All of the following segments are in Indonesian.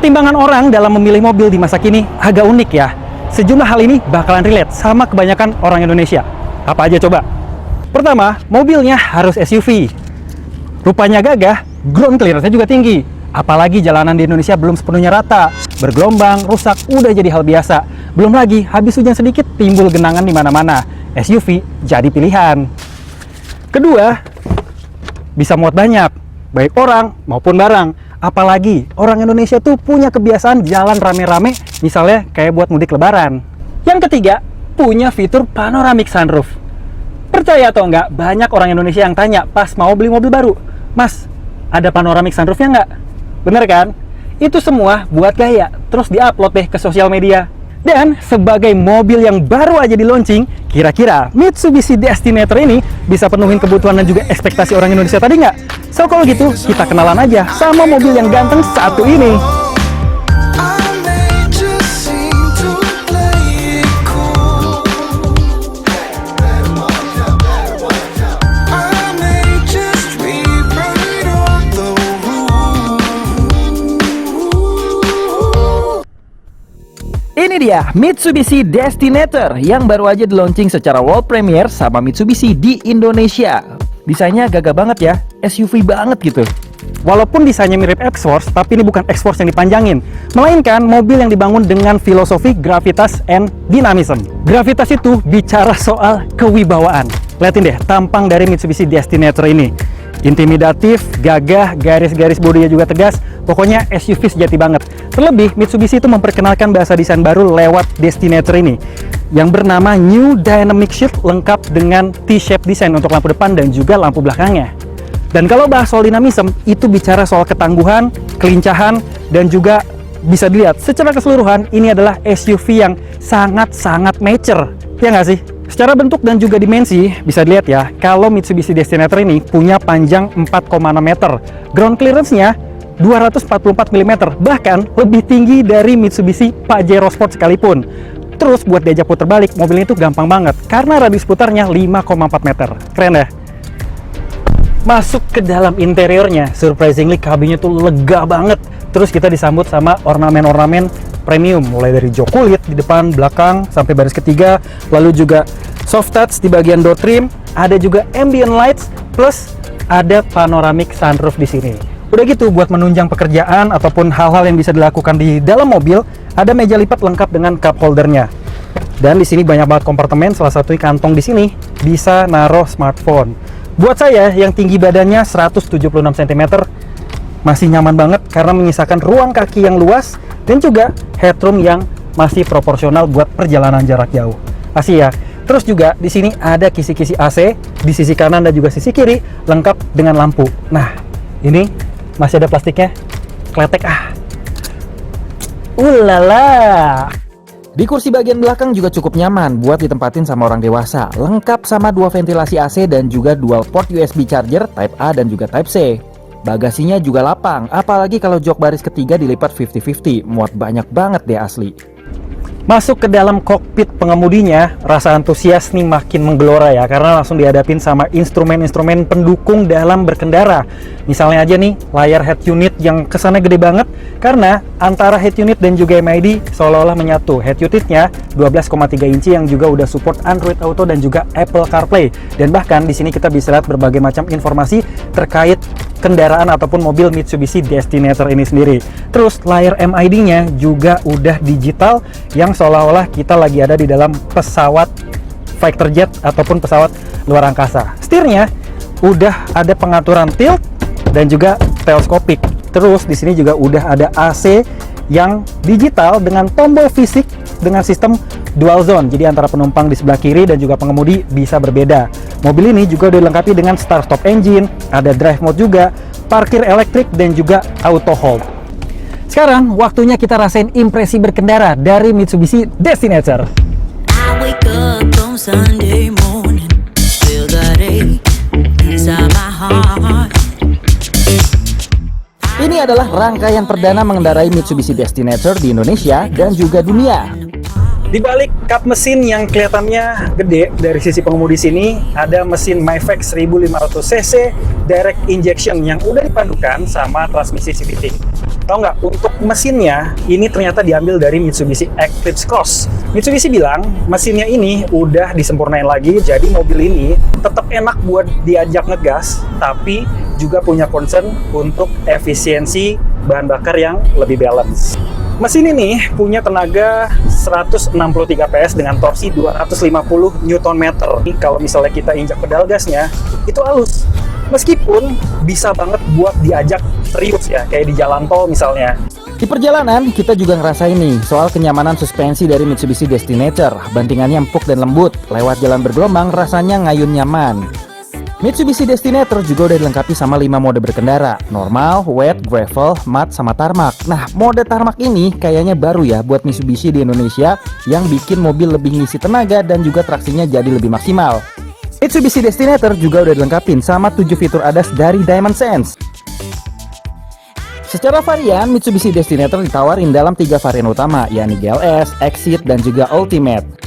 Pertimbangan orang dalam memilih mobil di masa kini agak unik ya. Sejumlah hal ini bakalan relate sama kebanyakan orang Indonesia. Apa aja coba? Pertama, mobilnya harus SUV. Rupanya gagah, ground clearance-nya juga tinggi. Apalagi jalanan di Indonesia belum sepenuhnya rata. Bergelombang, rusak, udah jadi hal biasa. Belum lagi, habis hujan sedikit timbul genangan di mana-mana. SUV jadi pilihan. Kedua, bisa muat banyak, baik orang maupun barang. Apalagi orang Indonesia tuh punya kebiasaan jalan rame-rame, misalnya kayak buat mudik lebaran. Yang ketiga, punya fitur panoramic sunroof. Percaya atau enggak, banyak orang Indonesia yang tanya pas mau beli mobil baru, "Mas, ada panoramic sunroofnya enggak?" Bener kan? Itu semua buat gaya, terus di-upload deh ke sosial media. Dan sebagai mobil yang baru aja di-launching, kira-kira Mitsubishi Destinator ini bisa penuhin kebutuhan dan juga ekspektasi orang Indonesia tadi nggak? So kalau gitu, kita kenalan aja sama mobil yang ganteng satu ini. Ini dia Mitsubishi Destinator yang baru aja di-launching secara world premiere sama Mitsubishi di Indonesia. Desainnya gagah banget ya, SUV banget gitu. Walaupun desainnya mirip X-Force, tapi ini bukan X-Force yang dipanjangin, melainkan mobil yang dibangun dengan filosofi gravitas and dynamism. Gravitas itu bicara soal kewibawaan. Lihatin deh tampang dari Mitsubishi Destinator ini. Intimidatif, gagah, garis-garis bodinya juga tegas, pokoknya SUV sejati banget. Terlebih, Mitsubishi itu memperkenalkan bahasa desain baru lewat Destinator ini, yang bernama New Dynamic Shift, lengkap dengan T-shape design untuk lampu depan dan juga lampu belakangnya. Dan kalau bahas soal dinamism, itu bicara soal ketangguhan, kelincahan, dan juga bisa dilihat secara keseluruhan, ini adalah SUV yang sangat-sangat mature. Ya nggak sih? Secara bentuk dan juga dimensi, bisa dilihat ya, kalau Mitsubishi Destinator ini punya panjang 4,6 meter. Ground clearance-nya 244 mm, bahkan lebih tinggi dari Mitsubishi Pajero Sport sekalipun. Terus buat diajak putar balik, mobilnya itu gampang banget, karena radius putarnya 5,4 meter. Keren ya? Masuk ke dalam interiornya, surprisingly kabinnya tuh lega banget. Terus kita disambut sama ornamen-ornamen premium, mulai dari jok kulit di depan, belakang, sampai baris ketiga, lalu juga soft touch di bagian door trim, ada juga ambient lights, plus ada panoramic sunroof di sini. Udah gitu, buat menunjang pekerjaan ataupun hal-hal yang bisa dilakukan di dalam mobil, ada meja lipat lengkap dengan cup holdernya. Dan di sini banyak banget kompartemen, salah satu kantong di sini bisa naruh smartphone. Buat saya yang tinggi badannya 176 cm, masih nyaman banget karena menyisakan ruang kaki yang luas dan juga headroom yang masih proporsional buat perjalanan jarak jauh. Asik ya. Terus juga di sini ada kisi-kisi AC di sisi kanan dan juga sisi kiri, lengkap dengan lampu. Nah, ini masih ada plastiknya. Kletek Ulala. Di kursi bagian belakang juga cukup nyaman buat ditempatin sama orang dewasa. Lengkap sama dua ventilasi AC dan juga dual port USB charger Type A dan juga Type C. Bagasinya juga lapang, apalagi kalau jok baris ketiga dilipat 50-50, muat banyak banget deh asli. Masuk ke dalam kokpit pengemudinya, rasa antusias nih makin menggelora ya, karena langsung dihadapin sama instrumen-instrumen pendukung dalam berkendara. Misalnya aja nih, layar head unit yang kesannya gede banget, karena antara head unit dan juga MID seolah-olah menyatu. Head unitnya 12,3 inci yang juga udah support Android Auto dan juga Apple CarPlay. Dan bahkan di sini kita bisa lihat berbagai macam informasi terkait kendaraan ataupun mobil Mitsubishi Destinator ini sendiri. Terus layar MID-nya juga udah digital yang seolah-olah kita lagi ada di dalam pesawat fighter jet ataupun pesawat luar angkasa. Setirnya udah ada pengaturan tilt dan juga teleskopik. Terus di sini juga udah ada AC yang digital dengan tombol fisik dengan sistem dual zone. Jadi antara penumpang di sebelah kiri dan juga pengemudi bisa berbeda. Mobil ini juga dilengkapi dengan start stop engine, ada drive mode juga, parkir elektrik dan juga auto hold. Sekarang waktunya kita rasain impresi berkendara dari Mitsubishi Destinator. Ini adalah rangkaian perdana mengendarai Mitsubishi Destinator di Indonesia dan juga dunia. Di balik kap mesin yang kelihatannya gede dari sisi pengemudi sini, ada mesin Myflex 1500cc direct injection yang udah dipadukan sama transmisi CVT. Tahu nggak, untuk mesinnya ini ternyata diambil dari Mitsubishi Eclipse Cross. Mitsubishi bilang mesinnya ini udah disempurnain lagi, jadi mobil ini tetap enak buat diajak ngegas, tapi juga punya concern untuk efisiensi bahan bakar yang lebih balance. Mesin ini punya tenaga 163 PS dengan torsi 250 Nm. Kalau misalnya kita injak pedal gasnya, itu halus. Meskipun bisa banget buat diajak serius ya, kayak di jalan tol misalnya. Di perjalanan, kita juga ngerasain nih soal kenyamanan suspensi dari Mitsubishi Destinator. Bantingannya empuk dan lembut, lewat jalan bergelombang rasanya ngayun nyaman. Mitsubishi Destinator juga udah dilengkapi sama 5 mode berkendara, normal, wet, gravel, matte, sama tarmac. Nah, mode tarmac ini kayaknya baru ya buat Mitsubishi di Indonesia yang bikin mobil lebih ngisi tenaga dan juga traksinya jadi lebih maksimal. Mitsubishi Destinator juga udah dilengkapi sama 7 fitur ADAS dari Diamond Sense. Secara varian, Mitsubishi Destinator ditawarin dalam 3 varian utama, yakni GLS, Exit, dan juga Ultimate.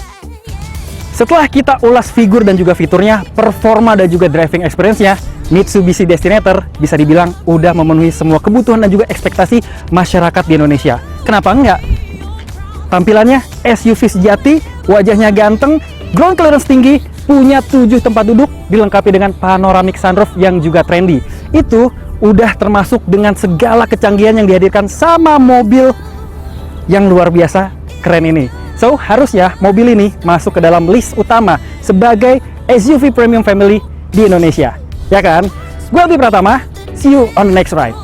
Setelah kita ulas figur dan juga fiturnya, performa dan juga driving experience-nya, Mitsubishi Destinator bisa dibilang udah memenuhi semua kebutuhan dan juga ekspektasi masyarakat di Indonesia. Kenapa enggak? Tampilannya SUV sejati, wajahnya ganteng, ground clearance tinggi, punya 7 tempat duduk, dilengkapi dengan panoramic sunroof yang juga trendy. Itu udah termasuk dengan segala kecanggihan yang dihadirkan sama mobil yang luar biasa keren ini. So, harusnya mobil ini masuk ke dalam list utama sebagai SUV premium family di Indonesia. Ya kan? Gue Albi Pratama, see you on the next ride.